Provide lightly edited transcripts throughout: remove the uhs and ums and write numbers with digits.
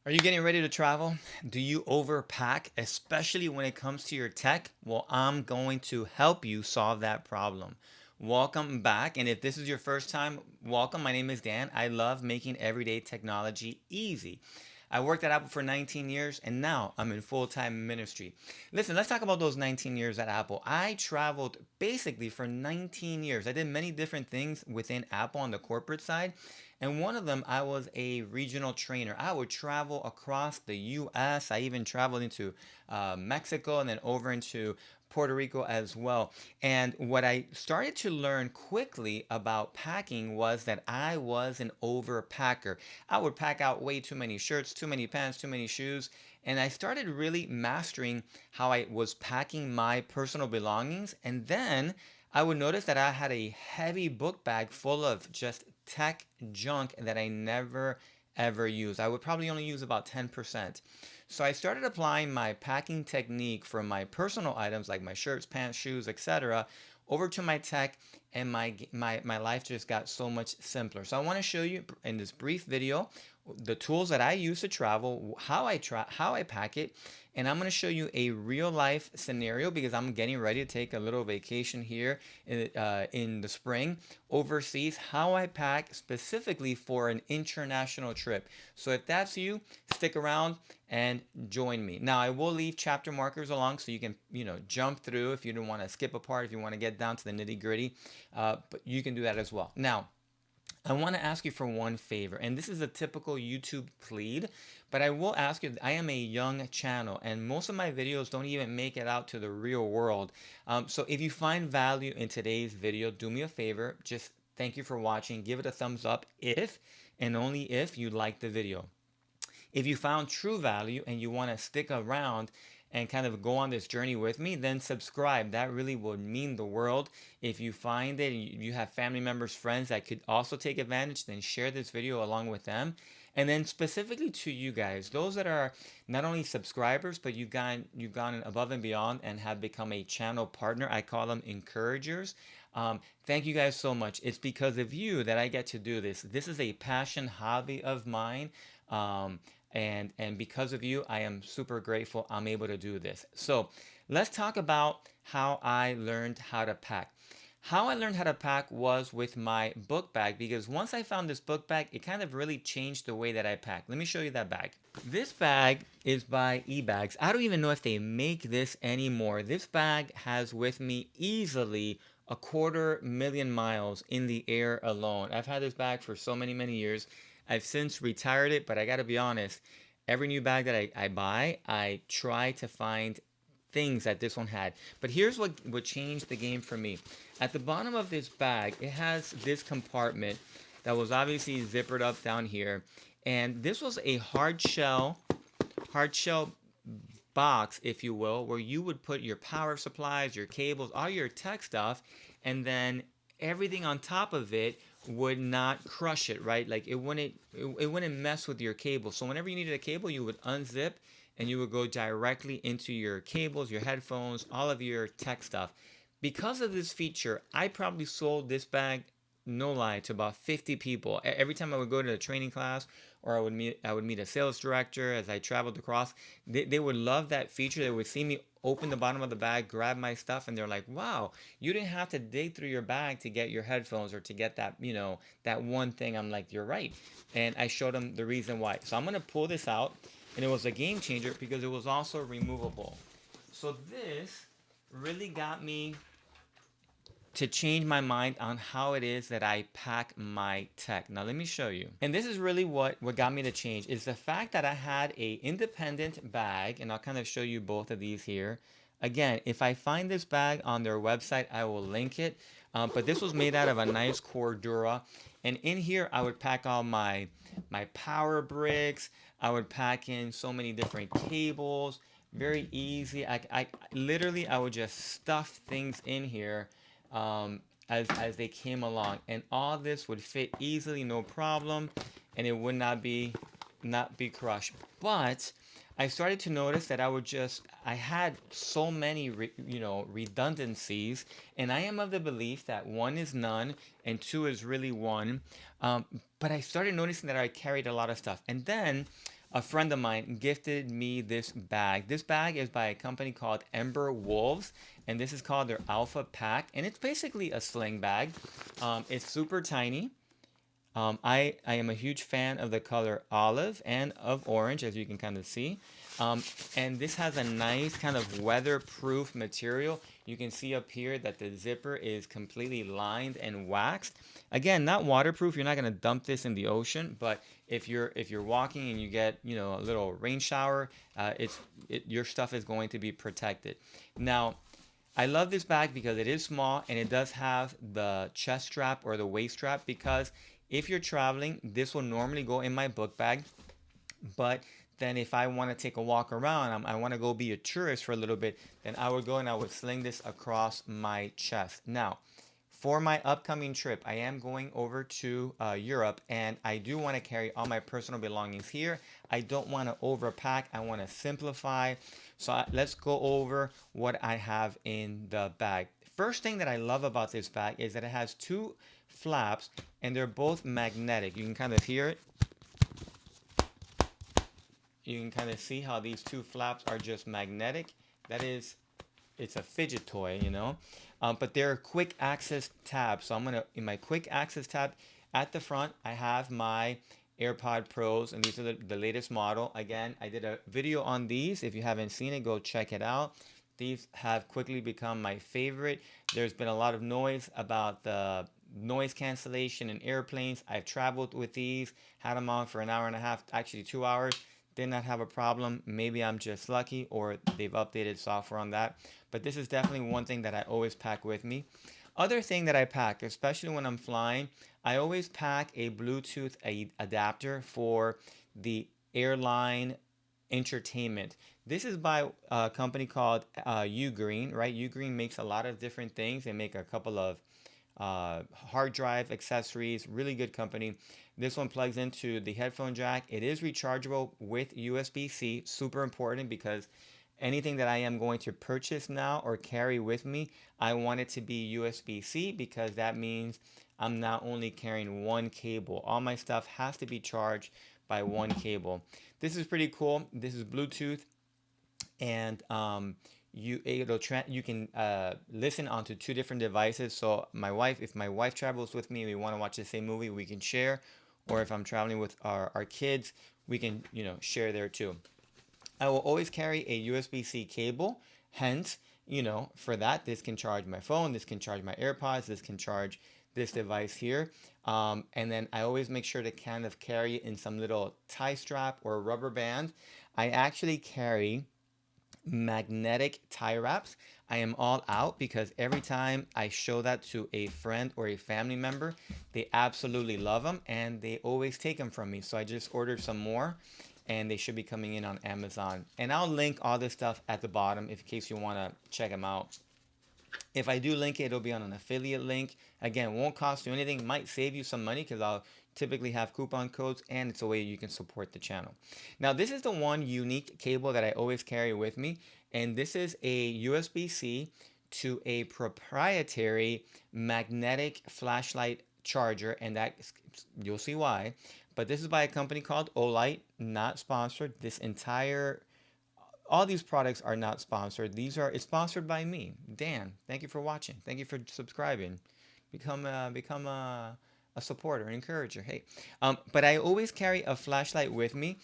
Are you getting ready to travel? Do you overpack, especially when it comes to your tech? Well, I'm going to help you solve that problem. Welcome back. And if this is your first time, welcome. My name is Dan. I love making everyday technology easy. I worked at Apple for 19 years and now I'm in full time ministry. Listen, let's talk about those 19 years at Apple. I traveled basically for 19 years. I did many different things within Apple on the corporate side. And one of them, I was a regional trainer. I would travel across the US. I even traveled into Mexico and then over into Puerto Rico as well. And what I started to learn quickly about packing was that I was an overpacker. I would pack out way too many shirts, too many pants, too many shoes. And I started really mastering how I was packing my personal belongings. And then I would notice that I had a heavy book bag full of just tech junk that I never ever use. I would probably only use about 10%. So I started applying my packing technique from my personal items like my shirts, pants, shoes, etc. over to my tech, and my life just got so much simpler. So I want to show you in this brief video the tools that I use to travel, how I pack it, and I'm going to show you a real life scenario because I'm getting ready to take a little vacation here in the spring overseas, how I pack specifically for an international trip. So if that's you, stick around and join me. Now I will leave chapter markers along so you can jump through if you don't want to skip a part, if you want to get down to the nitty gritty, but you can do that as well. Now I want to ask you for one favor, and this is a typical YouTube plead, but I will ask you. I am a young channel, and most of my videos don't even make it out to the real world. So if you find value in today's video, do me a favor. Just thank you for watching. Give it a thumbs up if and only if you like the video. If you found true value and you want to stick around and kind of go on this journey with me, then subscribe. That really would mean the world. If you find it and you have family members, friends that could also take advantage, then share this video along with them. And then specifically to you guys, those that are not only subscribers, but you've gone above and beyond and have become a channel partner. I call them encouragers. Thank you guys so much. It's because of you that I get to do this. This is a passion hobby of mine. And because of you, I am super grateful I'm able to do this. So let's talk about how I learned how to pack. How I learned how to pack was with my book bag, because once I found this book bag, it kind of really changed the way that I pack. Let me show you that bag. This bag is by eBags. I don't even know if they make this anymore. This bag has with me easily 250,000 miles in the air alone. I've had this bag for so many years. I've since retired it, but I gotta be honest, every new bag that I buy, I try to find things that this one had. But here's what changed the game for me. At the bottom of this bag, it has this compartment that was obviously zippered up down here. And this was a hard shell box, if you will, where you would put your power supplies, your cables, all your tech stuff, and then everything on top of it would not crush it, right? Like it wouldn't mess with your cable. So whenever you needed a cable, you would unzip and you would go directly into your cables, your headphones, all of your tech stuff. Because of this feature, I probably sold this bag, no lie, to about 50 people. Every time I would go to a training class or I would meet a sales director as I traveled across, they would love that feature. They would see me open the bottom of the bag, grab my stuff, and they're like, wow, you didn't have to dig through your bag to get your headphones or to get that one thing. I'm like, you're right. And I showed them the reason why. So I'm going to pull this out, and it was a game changer because it was also removable. So this really got me to change my mind on how it is that I pack my tech. Now let me show you. And this is really what got me to change is the fact that I had a independent bag, and I'll kind of show you both of these here. Again, if I find this bag on their website, I will link it. But this was made out of a nice Cordura. And in here, I would pack all my power bricks. I would pack in so many different cables. Very easy. I literally, I would just stuff things in here as they came along, and all this would fit easily, no problem, and it would not be crushed. But I started to notice that I had so many redundancies, and I am of the belief that one is none and two is really one. But I started noticing that I carried a lot of stuff, and then A friend of mine gifted me this bag. This bag is by a company called Emberwolves, and this is called their Alpha Pack, and it's basically a sling bag. It's super tiny. I am a huge fan of the color olive and of orange, as you can kind of see. Um, and this has a nice kind of weatherproof material. You can see up here that the zipper is completely lined and waxed. Again, not waterproof. You're not going to dump this in the ocean, but if you're walking and you get a little rain shower, your stuff is going to be protected. Now, I love this bag because it is small and it does have the chest strap or the waist strap, because if you're traveling, this will normally go in my book bag. But then if I want to take a walk around, I want to go be a tourist for a little bit, then I would go and I would sling this across my chest. Now, for my upcoming trip, I am going over to Europe, and I do want to carry all my personal belongings here. I don't want to overpack. I want to simplify. So let's go over what I have in the bag. First thing that I love about this bag is that it has two flaps, and they're both magnetic. You can kind of hear it. You can kind of see how these two flaps are just magnetic. That is, it's a fidget toy. But they're quick access tabs. So in my quick access tab at the front, I have my AirPod Pros, and these are the latest model. Again, I did a video on these. If you haven't seen it, go check it out. These have quickly become my favorite. There's been a lot of noise about the noise cancellation in airplanes. I've traveled with these, had them on for an hour and a half, actually 2 hours. Did not have a problem. Maybe I'm just lucky, or they've updated software on that. But this is definitely one thing that I always pack with me. Other thing that I pack, especially when I'm flying, I always pack a Bluetooth adapter for the airline entertainment. This is by a company called Ugreen, right? Ugreen makes a lot of different things. They make a couple of hard drive accessories, really good company. This one plugs into the headphone jack. It is rechargeable with USB-C, super important, because anything that I am going to purchase now or carry with me, I want it to be USB-C, because that means I'm not only carrying one cable. All my stuff has to be charged by one cable. This is pretty cool. This is Bluetooth, and you can listen onto two different devices. So if my wife travels with me, we want to watch the same movie, we can share. Or if I'm traveling with our kids, we can share there too. I will always carry a USB-C cable. Hence, for that, this can charge my phone, this can charge my AirPods, this can charge this device here. And then I always make sure to kind of carry it in some little tie strap or rubber band. I actually carry magnetic tie wraps. I am all out, because every time I show that to a friend or a family member, they absolutely love them and they always take them from me. So I just ordered some more, and they should be coming in on Amazon. And I'll link all this stuff at the bottom in case you want to check them out. If I do link it, it'll be on an affiliate link. Again, won't cost you anything. Might save you some money, because I'll typically have coupon codes, and it's a way you can support the channel. Now, this is the one unique cable that I always carry with me, and this is a USB-C to a proprietary magnetic flashlight charger, and that you'll see why. But this is by a company called Olight, not sponsored. All these products are not sponsored. It's sponsored by me, Dan. Thank you for watching. Thank you for subscribing. Become a supporter, an encourager. Hey, but I always carry a flashlight with me.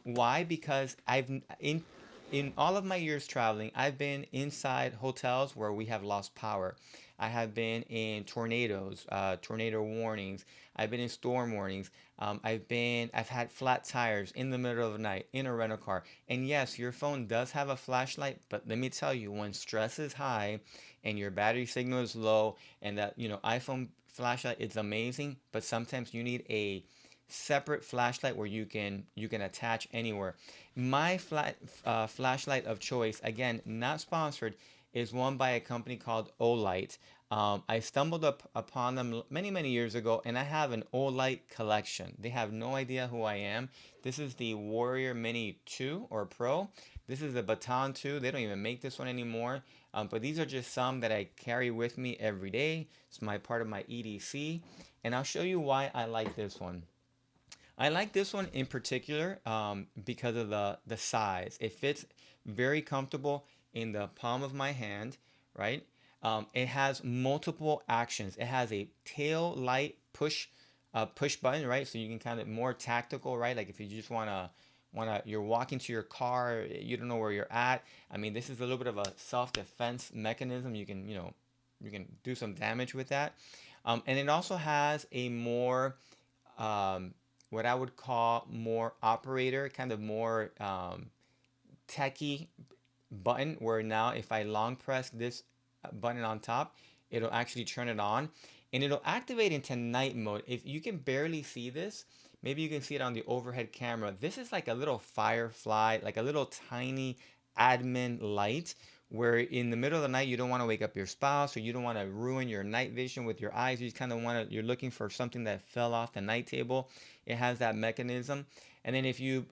Why? Because in all of my years traveling, I've been inside hotels where we have lost power. I have been in tornadoes, tornado warnings. I've been in storm warnings. I've had flat tires in the middle of the night in a rental car. And yes, your phone does have a flashlight, but let me tell you, when stress is high and your battery signal is low, and that iPhone flashlight is amazing, but sometimes you need a separate flashlight where you can attach anywhere. My flashlight of choice, again, not sponsored, is one by a company called Olight. I stumbled upon them many years ago, and I have an Olight collection. They have no idea who I am. This is the Warrior Mini 2 or Pro. This is the Baton 2. They don't even make this one anymore. But these are just some that I carry with me every day. It's part of my EDC. And I'll show you why I like this one. I like this one in particular because of the size. It fits very comfortable in the palm of my hand, right? It has multiple actions. It has a tail light push button, right? So you can kind of more tactical, right? Like if you just wanna you're walking to your car, you don't know where you're at. I mean, this is a little bit of a self-defense mechanism. You can do some damage with that. And it also has a more um, what I would call more operator, kind of more techie button, where now if I long press this button on top, it'll actually turn it on and it'll activate into night mode. If you can barely see this, maybe you can see it on the overhead camera. This is like a little firefly, like a little tiny admin light where in the middle of the night you don't want to wake up your spouse or you don't want to ruin your night vision with your eyes. You just kind of want to, you're looking for something that fell off the night table. It has that mechanism. And then if you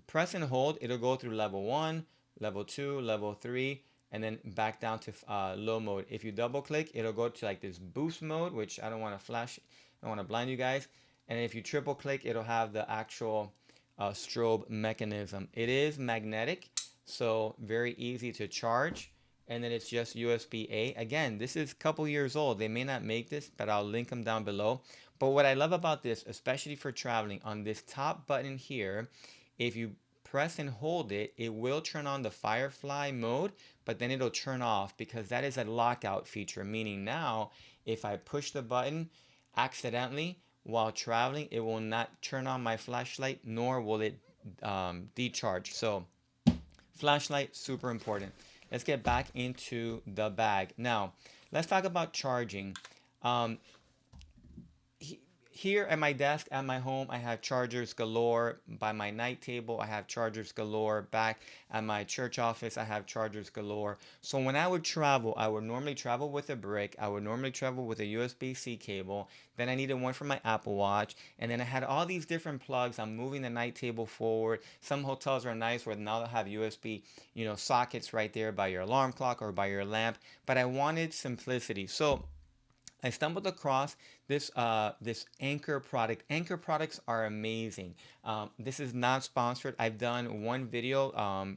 press and hold, it'll go through level 1, level 2, level 3, and then back down to low mode. If you double click, it'll go to like this boost mode, which I don't want to flash, I don't want to blind you guys. And if you triple click, it'll have the actual strobe mechanism. It is magnetic, so very easy to charge. And then it's just USB-A. Again, this is a couple years old. They may not make this, but I'll link them down below. But what I love about this, especially for traveling, on this top button here, if you press and hold it, it will turn on the firefly mode, but then it'll turn off because that is a lockout feature, meaning now if I push the button accidentally while traveling, it will not turn on my flashlight, nor will it decharge. So flashlight, super important. Let's get back into the bag. Now, let's talk about charging. Um, Here at my desk at my home, I have chargers galore. By my night table, I have chargers galore. Back at my church office, I have chargers galore. So when I would travel, I would normally travel with a brick. I would normally travel with a USB-C cable. Then I needed one for my Apple Watch. And then I had all these different plugs. I'm moving the night table forward. Some hotels are nice where now they'll have USB, sockets right there by your alarm clock or by your lamp. But I wanted simplicity. So I stumbled across this Anchor product. Anchor products are amazing. This is not sponsored. I've done one video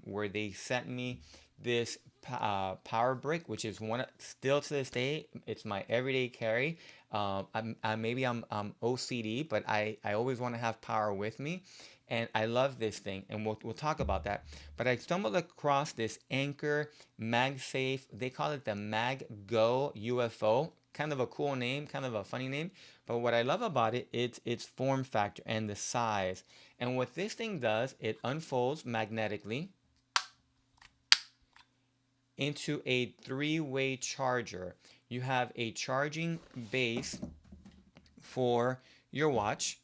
where they sent me this power brick, which is one still to this day. It's my everyday carry. Maybe I'm OCD, but I always want to have power with me. And I love this thing, and we'll talk about that. But I stumbled across this Anchor MagSafe. They call it the Mag Go UFO. Kind of a cool name, kind of a funny name. But what I love about it, it's its form factor and the size. And what this thing does, it unfolds magnetically into a three-way charger. You have a charging base for your watch.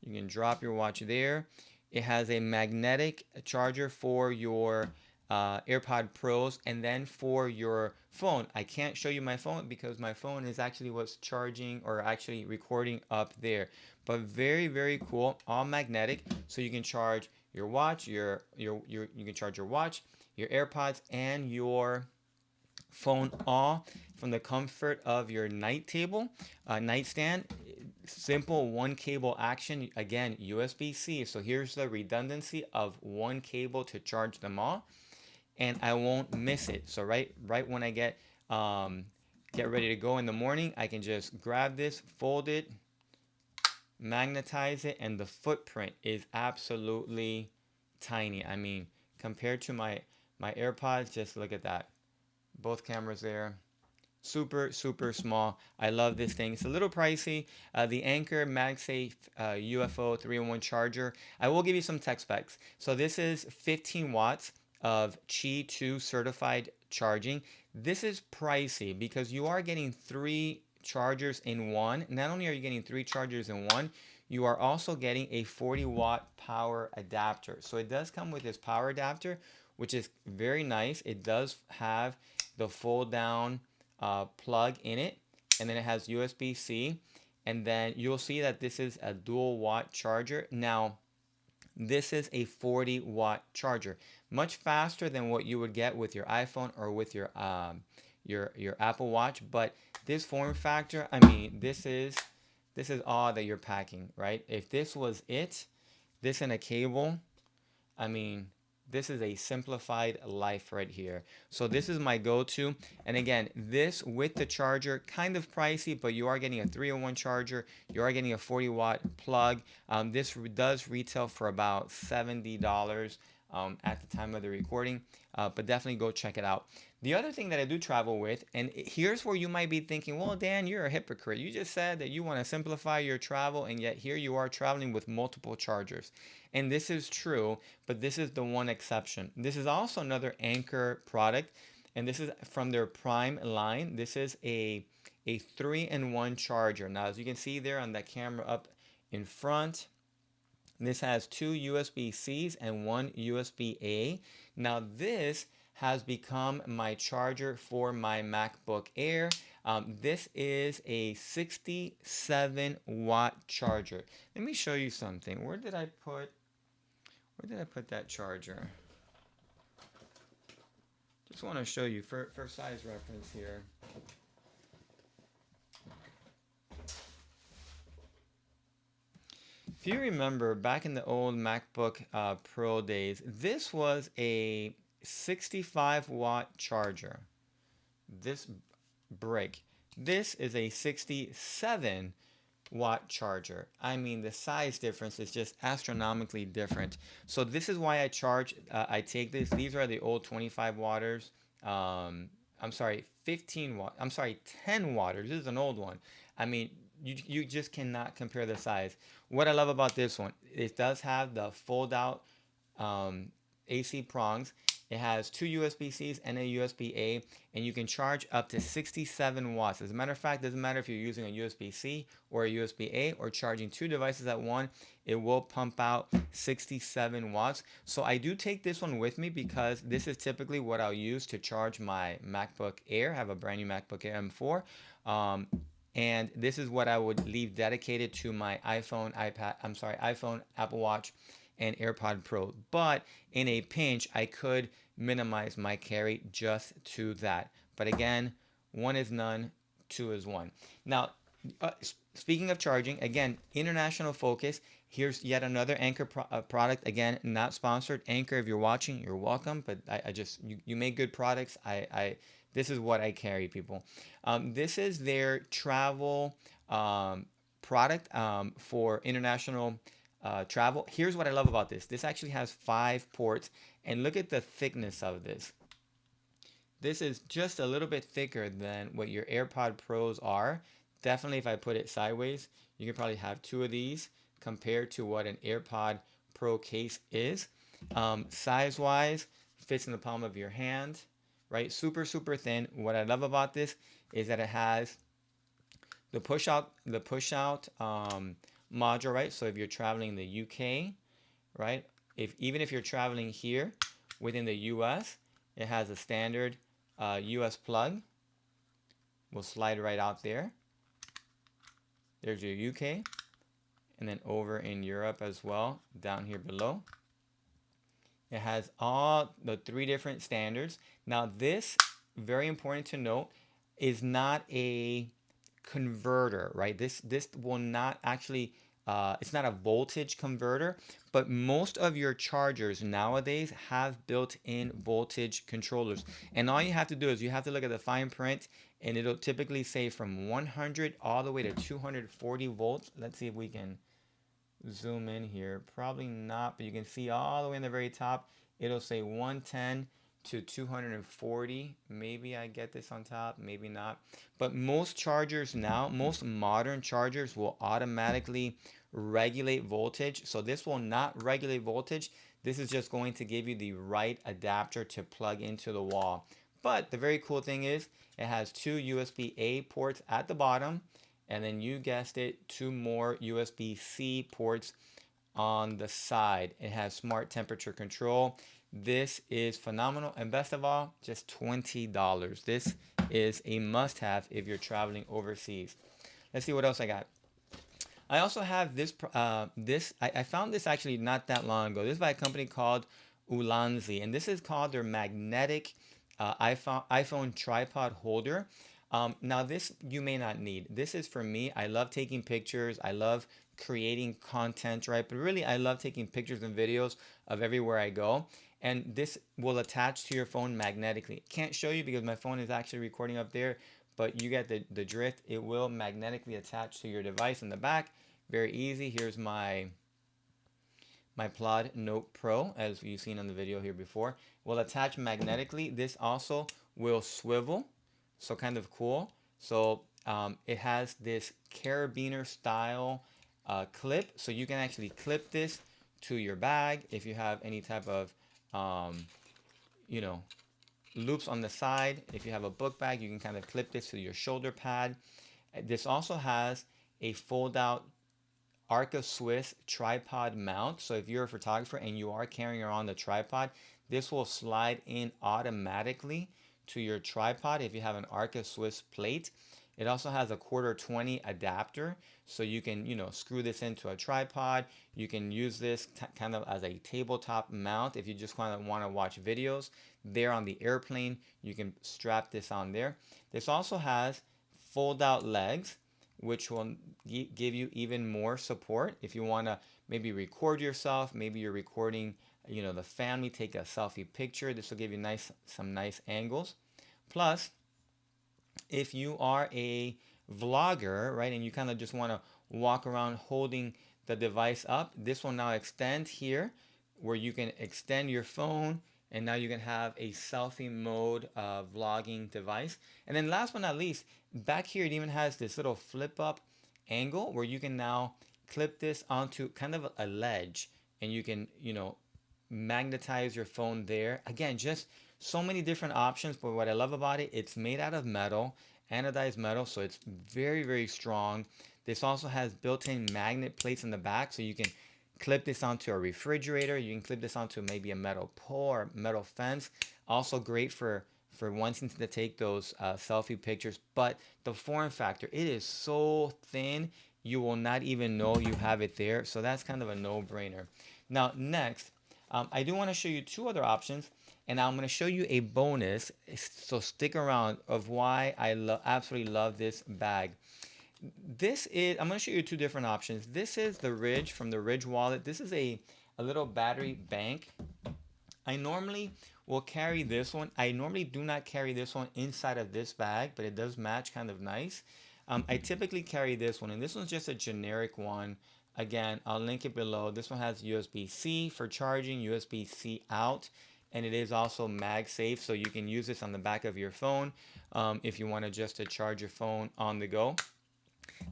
You can drop your watch there. It has a magnetic charger for your AirPod Pros and then for your phone. I can't show you my phone because my phone is actually what's charging or actually recording up there. But very, very cool. All magnetic, so you can charge your watch, you can charge your watch, your AirPods, and your phone all from the comfort of your night table, nightstand. Simple one cable action. Again, USB-C. So here's the redundancy of one cable to charge them all, and I won't miss it. So right when I get ready to go in the morning, I can just grab this, fold it, magnetize it, and the footprint is absolutely tiny. I mean, compared to my AirPods, just look at that. Both cameras there. Super, super small. I love this thing. It's a little pricey. The Anchor MagSafe UFO 3-in-1 charger. I will give you some tech specs. So this is 15 watts of Qi 2 certified charging. This is pricey because you are getting 3 chargers in one. Not only are you getting 3 chargers in one, you are also getting a 40-watt power adapter. So it does come with this power adapter, which is very nice. It does have the fold down plug in it, and then it has USB-C, and then you'll see that this is a dual watt charger. Now this is a 40-watt charger, much faster than what you would get with your iPhone or with your Apple Watch. But this form factor, I mean, this is this is all that you're packing, right? If this was it, this and a cable, I mean, this is a simplified life right here. So this is my go-to. And again, this with the charger, kind of pricey, but you are getting a 301 charger. You are getting a 40-watt plug. This does retail for about $70 at the time of the recording, but definitely go check it out. The other thing that I do travel with, and here's where you might be thinking, well, Dan, you're a hypocrite. You just said that you want to simplify your travel, and yet here you are traveling with multiple chargers. And this is true, but this is the one exception. This is also another Anchor product, and this is from their Prime line. This is a 3-in-1 charger. Now, as you can see there on that camera up in front, this has two USB-Cs and one USB-A. Now this has become my charger for my MacBook Air. This is a 67-watt charger. Let me show you something. Where did I put that charger? Just want to show you for size reference here. If you remember back in the old MacBook Pro days, this was a 65-watt charger. This brick. This is a 67-watt charger. I mean, the size difference is just astronomically different. So this is why I charge. I take this. These are the old 25 watters. I'm sorry, 15 watt. I'm sorry, 10 watters. This is an old one. I mean, you just cannot compare the size. What I love about this one, it does have the fold out AC prongs. It has two USB-Cs and a USB-A, and you can charge up to 67 watts. As a matter of fact, it doesn't matter if you're using a USB-C or a USB-A or charging two devices at one, it will pump out 67 watts. So I do take this one with me because this is typically what I'll use to charge my MacBook Air. I have a brand new MacBook Air M4. And this is what I would leave dedicated to my iPhone, Apple Watch, and AirPod Pro. But in a pinch, I could minimize my carry just to that. But again, one is none, two is one. Now, speaking of charging, again, international focus. Here's yet another Anchor product. Again, not sponsored. Anchor, if you're watching, you're welcome. But I just, you make good products. This is what I carry, people. This is their travel product for international travel. Here's what I love about this. This actually has 5 ports, and look at the thickness of this. This is just a little bit thicker than what your AirPod Pros are. Definitely, if I put it sideways, you can probably have 2 of these compared to what an AirPod Pro case is. Size-wise, fits in the palm of your hand, right? Super, super thin. What I love about this is that it has the push out module, right? So if you're traveling in the UK, right? Even if you're traveling here within the US, it has a standard US plug. We'll slide right out there. There's your UK, and then over in Europe as well, down here below. It has all the 3 different standards. Now this, very important to note, is not a converter, right? This will not actually, it's not a voltage converter, but most of your chargers nowadays have built-in voltage controllers. And all you have to do is you have to look at the fine print, and it'll typically say from 100 all the way to 240 volts. Let's see if we can zoom in here. Probably not, but you can see all the way in the very top, it'll say 110 to 240. Maybe I get this on top, maybe not. But most chargers now, most modern chargers will automatically regulate voltage. So this will not regulate voltage. This is just going to give you the right adapter to plug into the wall. But the very cool thing is it has 2 USB-A ports at the bottom, and then you guessed it, 2 more USB-C ports on the side. It has smart temperature control. This is phenomenal, and best of all, just $20. This is a must-have if you're traveling overseas. Let's see what else I got. I also have this. I found this actually not that long ago. This is by a company called Ulanzi, and this is called their magnetic iPhone tripod holder. Now this you may not need. This is for me. I love taking pictures. I love creating content, right? But really, I love taking pictures and videos of everywhere I go. And this will attach to your phone magnetically. Can't show you because my phone is actually recording up there, but you get the drift. It will magnetically attach to your device in the back. Very easy. Here's my Plod Note Pro, as you've seen on the video here before, will attach magnetically. This also will swivel, so kind of cool. So it has this carabiner style clip, so you can actually clip this to your bag if you have any type of, um, you know, loops on the side. If you have a book bag, you can kind of clip this to your shoulder pad. This also has a fold out Arca Swiss tripod mount. So if you're a photographer and you are carrying around the tripod, this will slide in automatically to your tripod if you have an Arca Swiss plate. It also has a quarter 20 adapter, so you can, screw this into a tripod. You can use this kind of as a tabletop mount if you just kind of want to watch videos. There on the airplane, you can strap this on there. This also has fold out legs, which will give you even more support if you want to maybe record yourself. Maybe you're recording, the family, take a selfie picture. This will give you some nice angles. Plus, if you are a vlogger, right, and you kind of just want to walk around holding the device up, this will now extend here where you can extend your phone, and now you can have a selfie mode vlogging device. And then last but not least, back here it even has this little flip up angle where you can now clip this onto kind of a ledge, and you can, magnetize your phone there. Again, just so many different options, but what I love about it, it's made out of metal, anodized metal, so it's very, very strong. This also has built-in magnet plates in the back, so you can clip this onto a refrigerator. You can clip this onto maybe a metal pole or metal fence. Also great for wanting to take those selfie pictures. But the form factor, it is so thin, you will not even know you have it there. So that's kind of a no-brainer. Now, next, I do want to show you two other options, and I'm going to show you a bonus. So stick around of why I absolutely love this bag. I'm going to show you two different options. This is the Ridge from the Ridge wallet. This is a little battery bank. I normally will carry this one. I normally do not carry this one inside of this bag, but it does match kind of nice. I typically carry this one, and this one's just a generic one. Again, I'll link it below. This one has USB-C for charging, USB-C out, and it is also MagSafe, so you can use this on the back of your phone if you want to charge your phone on the go.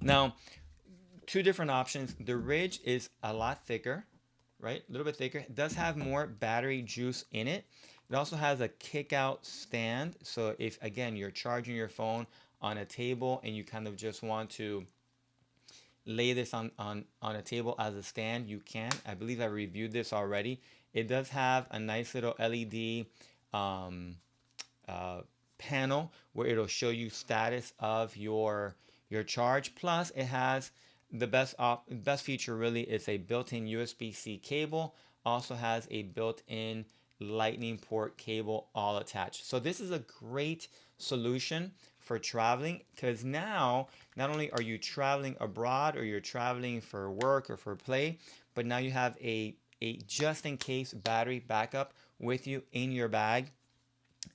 Now, two different options. The Ridge is a lot thicker, right? A little bit thicker. It does have more battery juice in it. It also has a kick out stand. So if, again, you're charging your phone on a table and you kind of just want to lay this on a table as a stand, you can. I believe I reviewed this already. It does have a nice little LED panel where it'll show you status of your charge. Plus, it has the best feature really is a built-in USB-C cable. Also has a built-in lightning port cable all attached. So this is a great solution for traveling, because now not only are you traveling abroad or you're traveling for work or for play, but now you have a just in case battery backup with you in your bag,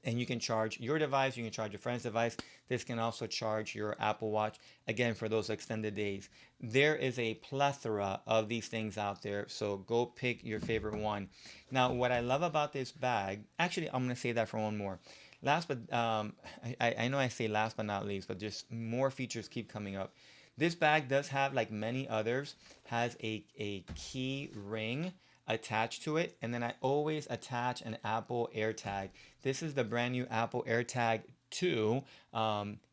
and you can charge your device, you can charge your friend's device. This can also charge your Apple Watch, again, for those extended days. There is a plethora of these things out there, so go pick your favorite one. Now, what I love about this bag, actually, I'm going to say that for one more. Last but, I know I say last but not least, but just more features keep coming up. This bag does have, like many others, has a key ring attached to it, and then I always attach an Apple AirTag. This is the brand new Apple AirTag 2.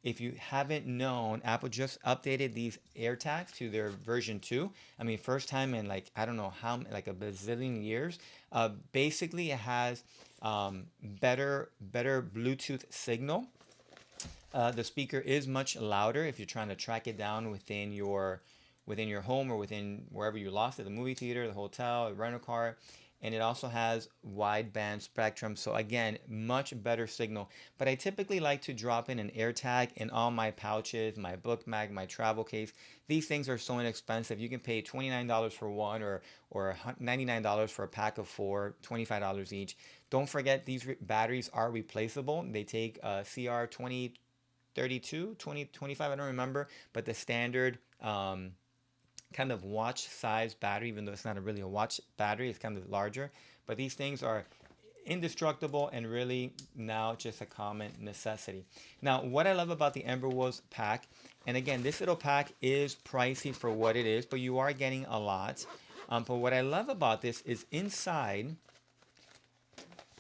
If you haven't known, Apple just updated these AirTags to their version 2. I mean, first time in like, I don't know how, like a bazillion years. Basically, it has better Bluetooth signal. The speaker is much louder if you're trying to track it down within your within your home or within wherever you lost it, the movie theater, the hotel, the rental car. And it also has wideband spectrum. So again, much better signal. But I typically like to drop in an AirTag in all my pouches, my book bag, my travel case. These things are so inexpensive. You can pay $29 for one, or $99 for a pack of four, $25 each. Don't forget, these batteries are replaceable. They take CR 2032, 2025, I don't remember, but the standard kind of watch size battery, even though it's not really a watch battery, it's kind of larger. But these things are indestructible and really now just a common necessity. Now, what I love about the Emberwolves pack, and again, this little pack is pricey for what it is, but you are getting a lot. But what I love about this is inside,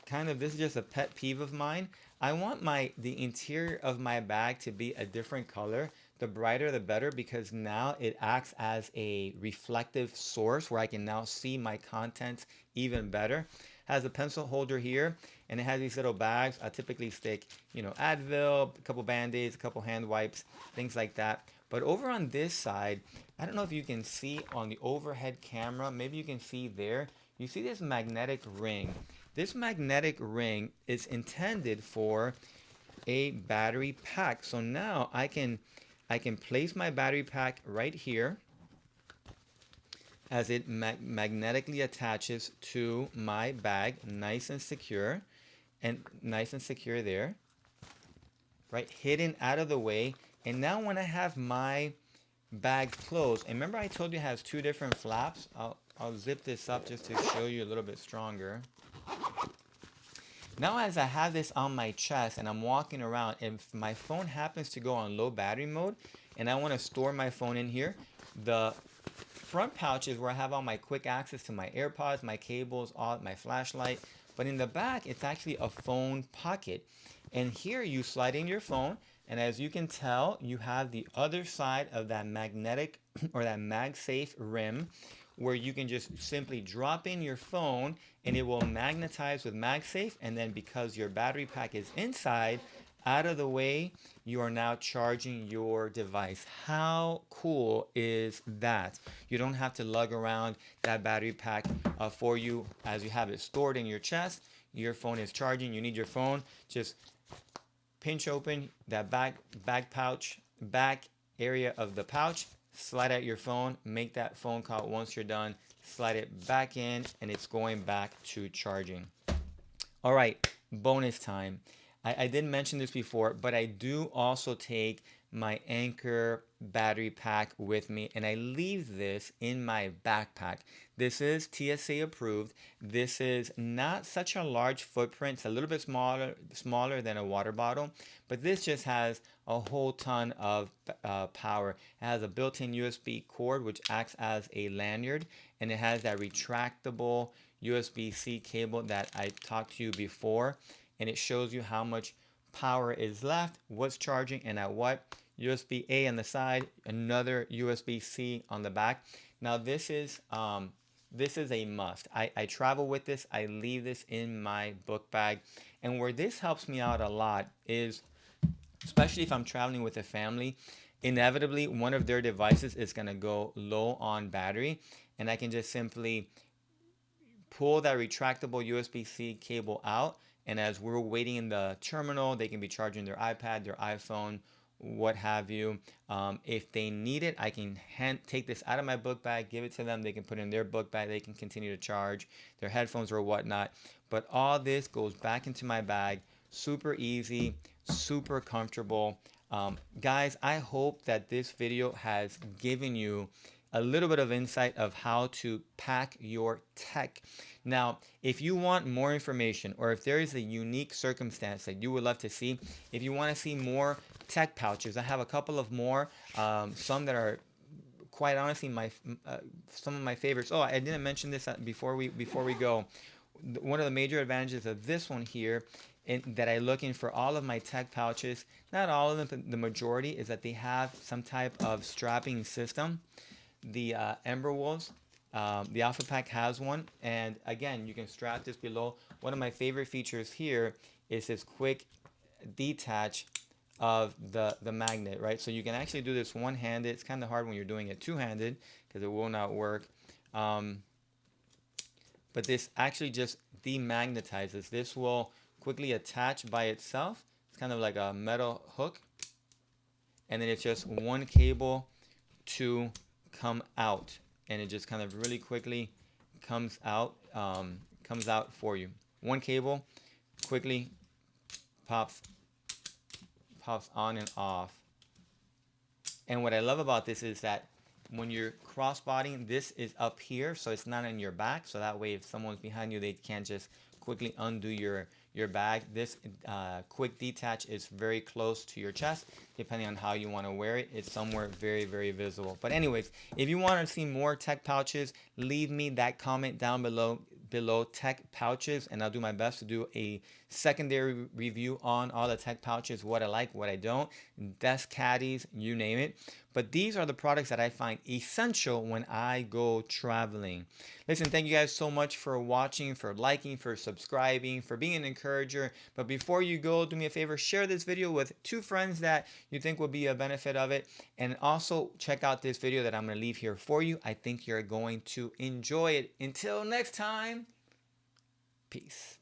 kind of, this is just a pet peeve of mine. I want the interior of my bag to be a different color. The brighter the better, because now it acts as a reflective source where I can now see my contents even better. Has a pencil holder here, and it has these little bags. I typically stick, Advil, a couple Band-Aids, a couple hand wipes, things like that. But over on this side, I don't know if you can see on the overhead camera, maybe you can see there, you see this magnetic ring. This magnetic ring is intended for a battery pack. So now I can place my battery pack right here as it magnetically attaches to my bag, nice and secure, and nice and secure there, right, hidden out of the way. And now when I have my bag closed, and remember I told you it has two different flaps. I'll zip this up just to show you a little bit stronger. Now as I have this on my chest and I'm walking around, if my phone happens to go on low battery mode and I want to store my phone in here, the front pouch is where I have all my quick access to my AirPods, my cables, all my flashlight. But in the back, it's actually a phone pocket. And here you slide in your phone, and as you can tell, you have the other side of that magnetic or that MagSafe rim, where you can just simply drop in your phone and it will magnetize with MagSafe. And then because your battery pack is inside, out of the way, you are now charging your device. How cool is that? You don't have to lug around that battery pack for you as you have it stored in your chest. Your phone is charging. You need your phone. Just pinch open that back area of the pouch, slide out your phone, make that phone call. Once you're done, slide it back in, and it's going back to charging. All right, bonus time. I didn't mention this before, but I do also take my Anchor battery pack with me, and I leave this in my backpack. This is TSA approved. This is not such a large footprint. It's a little bit smaller than a water bottle, but this just has a whole ton of power. It has a built-in USB cord, which acts as a lanyard, and it has that retractable USB-C cable that I talked to you before, and it shows you how much power is left, what's charging, and at what. USB-A on the side, another USB-C on the back. Now this is a must. I travel with this. I leave this in my book bag, and where this helps me out a lot is, especially if I'm traveling with a family, inevitably one of their devices is going to go low on battery, and I can just simply pull that retractable USB-C cable out, and as we're waiting in the terminal, they can be charging their iPad, their iPhone, what have you. If they need it, I can take this out of my book bag, give it to them. They can put it in their book bag. They can continue to charge their headphones or whatnot. But all this goes back into my bag. Super easy, super comfortable. Guys, I hope that this video has given you a little bit of insight of how to pack your tech. Now, if you want more information, or if there is a unique circumstance that you would love to see, if you want to see more tech pouches, I have a couple of more, some that are quite honestly some of my favorites. Oh, I didn't mention this before we go. One of the major advantages of this one here, that I look in for all of my tech pouches, not all of them, but the majority, is that they have some type of strapping system. The Emberwolves, the Alphapack has one, and again, you can strap this below. One of my favorite features here is this quick detach of the magnet, right? So you can actually do this one-handed. It's kind of hard when you're doing it two-handed because it will not work. Um, but this actually just demagnetizes. This will quickly attach by itself. It's kind of like a metal hook, and then it's just one cable to come out, and it just kind of really quickly comes out for you. One cable quickly pops on and off. And what I love about this is that when you're crossbodying, this is up here, so it's not in your back. So that way, if someone's behind you, they can't just quickly undo your bag. This quick detach is very close to your chest, depending on how you want to wear it. It's somewhere very, very visible. But anyways, if you want to see more tech pouches, leave me that comment down below tech pouches, and I'll do my best to do a secondary review on all the tech pouches, what I like, what I don't, desk caddies, you name it. But these are the products that I find essential when I go traveling. Listen, thank you guys so much for watching, for liking, for subscribing, for being an encourager. But before you go, do me a favor, share this video with 2 friends that you think will be a benefit of it. And also check out this video that I'm going to leave here for you. I think you're going to enjoy it. Until next time, peace.